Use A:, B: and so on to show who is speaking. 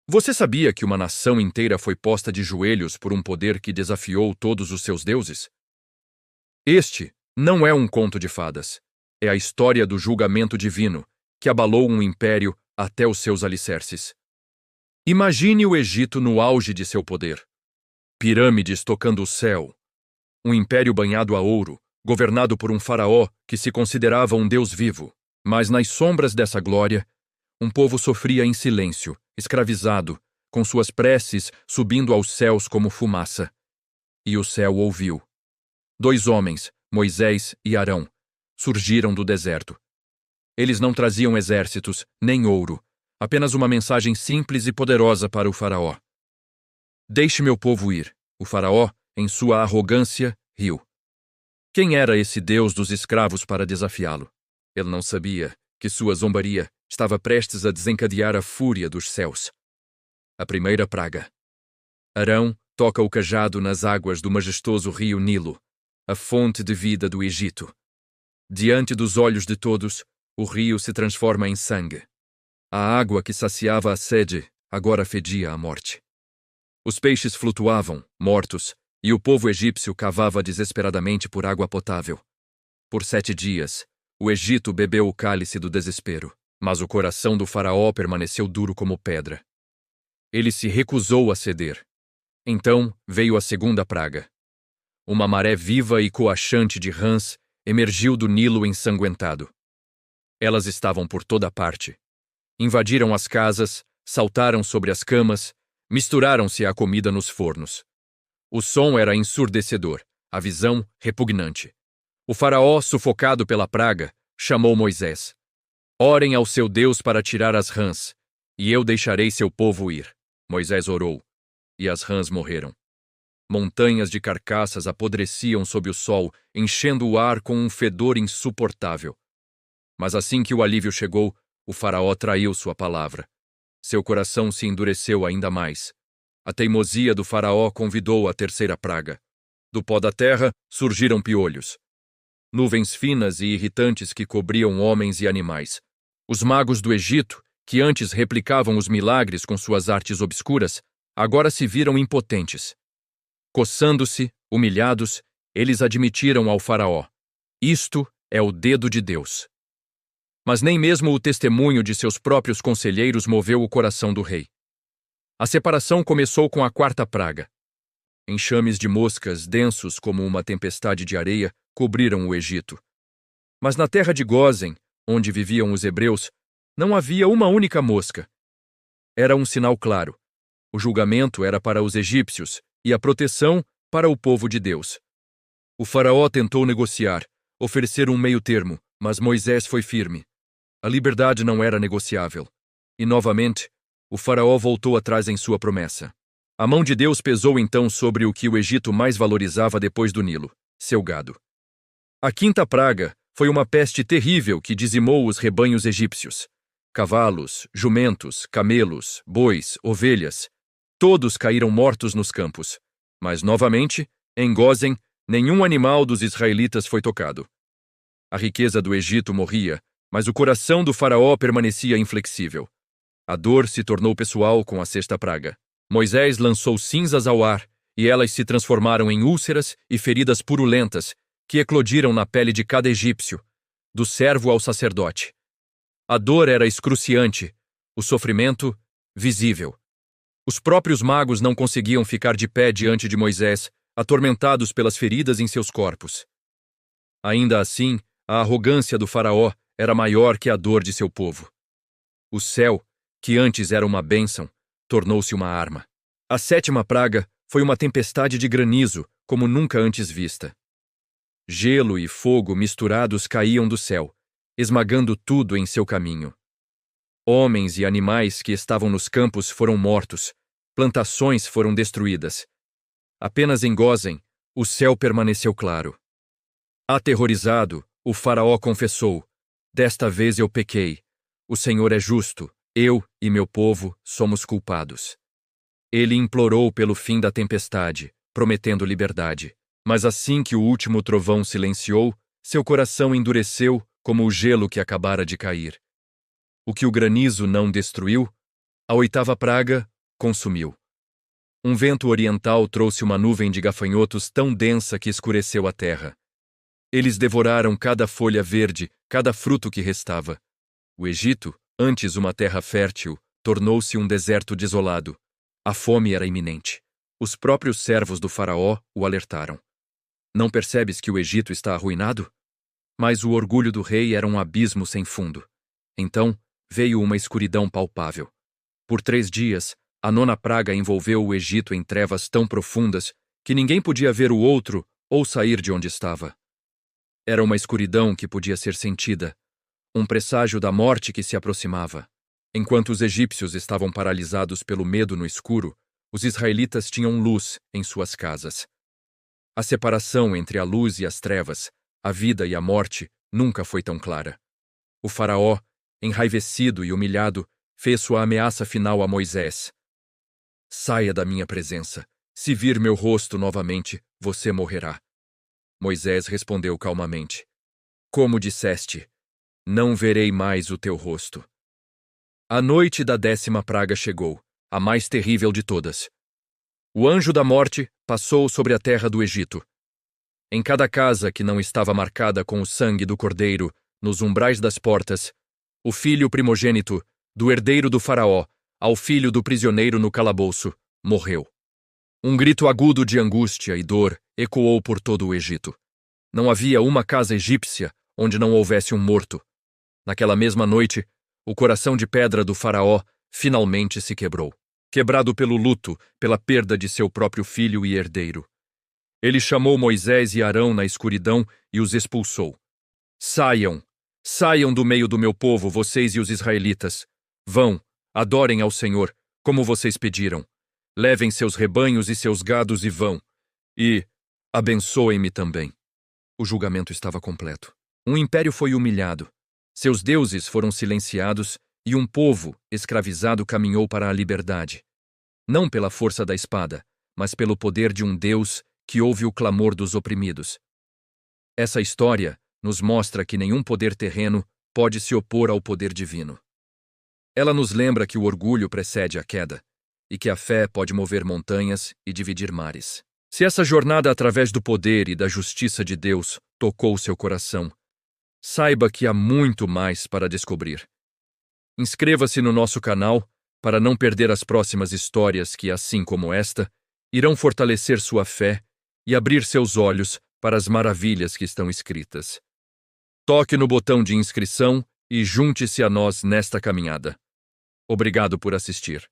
A: Você sabia que uma nação inteira foi posta de joelhos por um poder que desafiou todos os seus deuses? Este não é um conto de fadas. É a história do julgamento divino que abalou um império até os seus alicerces. Imagine o Egito no auge de seu poder. Pirâmides tocando o céu. Um império banhado a ouro, governado por um faraó que se considerava um deus vivo. Mas nas sombras dessa glória, um povo sofria em silêncio, escravizado, com suas preces subindo aos céus como fumaça. E o céu ouviu. 2 homens, Moisés e Arão, surgiram do deserto. Eles não traziam exércitos, nem ouro, apenas uma mensagem simples e poderosa para o faraó. Deixe meu povo ir. O faraó, em sua arrogância, riu. Quem era esse Deus dos escravos para desafiá-lo? Ele não sabia que sua zombaria estava prestes a desencadear a fúria dos céus. A primeira praga. Arão toca o cajado nas águas do majestoso rio Nilo, a fonte de vida do Egito. Diante dos olhos de todos, o rio se transforma em sangue. A água que saciava a sede agora fedia a morte. Os peixes flutuavam, mortos, e o povo egípcio cavava desesperadamente por água potável. Por 7 dias, o Egito bebeu o cálice do desespero, mas o coração do faraó permaneceu duro como pedra. Ele se recusou a ceder. Então veio a segunda praga. Uma maré viva e coachante de rãs emergiu do Nilo ensanguentado. Elas estavam por toda parte. Invadiram as casas, saltaram sobre as camas, misturaram-se à comida nos fornos. O som era ensurdecedor, a visão repugnante. O faraó, sufocado pela praga, chamou Moisés. Orem ao seu Deus para tirar as rãs, e eu deixarei seu povo ir. Moisés orou, e as rãs morreram. Montanhas de carcaças apodreciam sob o sol, enchendo o ar com um fedor insuportável. Mas assim que o alívio chegou, o faraó traiu sua palavra. Seu coração se endureceu ainda mais. A teimosia do faraó convidou a terceira praga. Do pó da terra surgiram piolhos. Nuvens finas e irritantes que cobriam homens e animais. Os magos do Egito, que antes replicavam os milagres com suas artes obscuras, agora se viram impotentes. Coçando-se, humilhados, eles admitiram ao faraó: isto é o dedo de Deus. Mas nem mesmo o testemunho de seus próprios conselheiros moveu o coração do rei. A separação começou com a quarta praga. Enxames de moscas, densos como uma tempestade de areia, cobriram o Egito. Mas na terra de Gósen, onde viviam os hebreus, não havia uma única mosca. Era um sinal claro. O julgamento era para os egípcios e a proteção para o povo de Deus. O faraó tentou negociar, oferecer um meio-termo, mas Moisés foi firme. A liberdade não era negociável. E, novamente, o faraó voltou atrás em sua promessa. A mão de Deus pesou então sobre o que o Egito mais valorizava depois do Nilo: seu gado. A quinta praga foi uma peste terrível que dizimou os rebanhos egípcios. Cavalos, jumentos, camelos, bois, ovelhas, todos caíram mortos nos campos. Mas, novamente, em Gósen, nenhum animal dos israelitas foi tocado. A riqueza do Egito morria, mas o coração do faraó permanecia inflexível. A dor se tornou pessoal com a sexta praga. Moisés lançou cinzas ao ar, e elas se transformaram em úlceras e feridas purulentas que eclodiram na pele de cada egípcio, do servo ao sacerdote. A dor era excruciante, o sofrimento visível. Os próprios magos não conseguiam ficar de pé diante de Moisés, atormentados pelas feridas em seus corpos. Ainda assim, a arrogância do faraó era maior que a dor de seu povo. O céu, que antes era uma bênção, tornou-se uma arma. A sétima praga foi uma tempestade de granizo, como nunca antes vista. Gelo e fogo misturados caíam do céu, esmagando tudo em seu caminho. Homens e animais que estavam nos campos foram mortos, plantações foram destruídas. Apenas em Gósen, o céu permaneceu claro. Aterrorizado, o faraó confessou: desta vez eu pequei. O Senhor é justo, eu e meu povo somos culpados. Ele implorou pelo fim da tempestade, prometendo liberdade. Mas assim que o último trovão silenciou, seu coração endureceu como o gelo que acabara de cair. O que o granizo não destruiu, a oitava praga consumiu. Um vento oriental trouxe uma nuvem de gafanhotos tão densa que escureceu a terra. Eles devoraram cada folha verde, cada fruto que restava. O Egito, antes uma terra fértil, tornou-se um deserto desolado. A fome era iminente. Os próprios servos do faraó o alertaram. Não percebes que o Egito está arruinado? Mas o orgulho do rei era um abismo sem fundo. Então, veio uma escuridão palpável. Por 3 dias, a 9ª praga envolveu o Egito em trevas tão profundas que ninguém podia ver o outro ou sair de onde estava. Era uma escuridão que podia ser sentida, um presságio da morte que se aproximava. Enquanto os egípcios estavam paralisados pelo medo no escuro, os israelitas tinham luz em suas casas. A separação entre a luz e as trevas, a vida e a morte, nunca foi tão clara. O faraó, enraivecido e humilhado, fez sua ameaça final a Moisés. Saia da minha presença. Se vir meu rosto novamente, você morrerá. Moisés respondeu calmamente. Como disseste, não verei mais o teu rosto. A noite da 10ª praga chegou, a mais terrível de todas. O anjo da morte passou sobre a terra do Egito. Em cada casa que não estava marcada com o sangue do cordeiro, nos umbrais das portas, o filho primogênito, do herdeiro do faraó, ao filho do prisioneiro no calabouço, morreu. Um grito agudo de angústia e dor ecoou por todo o Egito. Não havia uma casa egípcia onde não houvesse um morto. Naquela mesma noite, o coração de pedra do faraó finalmente se quebrou, quebrado pelo luto, pela perda de seu próprio filho e herdeiro. Ele chamou Moisés e Arão na escuridão e os expulsou. Saiam, saiam do meio do meu povo, vocês e os israelitas. Vão, adorem ao Senhor, como vocês pediram. Levem seus rebanhos e seus gados e vão. E abençoem-me também. O julgamento estava completo. Um império foi humilhado. Seus deuses foram silenciados e um povo, escravizado, caminhou para a liberdade. Não pela força da espada, mas pelo poder de um Deus que ouve o clamor dos oprimidos. Essa história nos mostra que nenhum poder terreno pode se opor ao poder divino. Ela nos lembra que o orgulho precede a queda e que a fé pode mover montanhas e dividir mares. Se essa jornada através do poder e da justiça de Deus tocou seu coração, saiba que há muito mais para descobrir. Inscreva-se no nosso canal para não perder as próximas histórias que, assim como esta, irão fortalecer sua fé e abrir seus olhos para as maravilhas que estão escritas. Toque no botão de inscrição e junte-se a nós nesta caminhada. Obrigado por assistir.